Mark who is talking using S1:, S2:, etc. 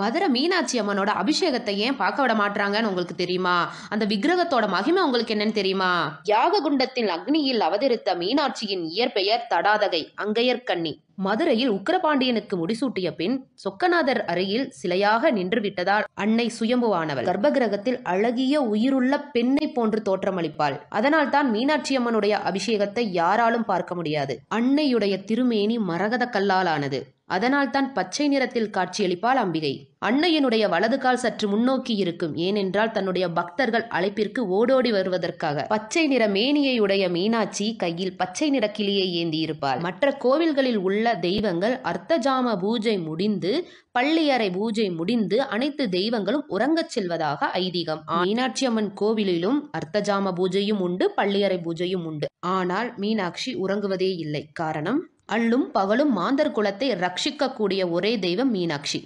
S1: மதுரை மீனாட்சி அம்மனோட அபிஷேகத்தை ஏன் பார்க்க விட மாட்டாங்கன்னு உங்களுக்கு தெரியுமா? அந்த விக்கிரகத்தோட மகிமை உங்களுக்கு என்னன்னு தெரியுமா? யாக குண்டத்தில் அக்னியில் அவதரித்த மீனாட்சியின் இயற்பெயர் தடாதகை, அங்கையர்கண்ணி. மதுரையில் உக்கிரபாண்டியனுக்கு முடிசூட்டிய பின் சொக்கநாதர் அருகில் சிலையாக நின்று விட்டதால் அன்னை சுயம்புவானவள் கர்ப்பகிரகத்தில் அழகிய உயிருள்ள பெண்ணை போன்று தோற்றமளிப்பாள். அதனால் தான் மீனாட்சி அம்மனுடைய அபிஷேகத்தை யாராலும் பார்க்க முடியாது. அன்னையுடைய திருமேனி மரகத கல்லால் ஆனது. அதனால் தான் பச்சை நிறத்தில் காட்சியளிப்பாள் அம்பிகை. அன்னையினுடைய வலது கால் சற்று முன்னோக்கி இருக்கும். ஏனென்றால் தன்னுடைய பக்தர்கள் அழைப்பிற்கு ஓடோடி வருவதற்காக. பச்சை நிற மேனியை உடைய மீனாட்சி கையில் பச்சை நிற கிளியை ஏந்தி இருப்பாள். மற்ற கோவில்களில் உள்ள தெய்வங்கள் அர்த்தஜாம பூஜை முடிந்து, பள்ளியறை பூஜை முடிந்து அனைத்து தெய்வங்களும் உறங்கச் செல்வதாக ஐதீகம். மீனாட்சி அம்மன் கோவிலிலும் அர்த்தஜாம பூஜையும் உண்டு, பள்ளியறை பூஜையும் உண்டு. ஆனால் மீனாட்சி உறங்குவதே இல்லை. காரணம், அள்ளும் பகலும் மாந்தர் குலத்தை ரட்சிக்கக்கூடிய ஒரே தெய்வம் மீனாட்சி.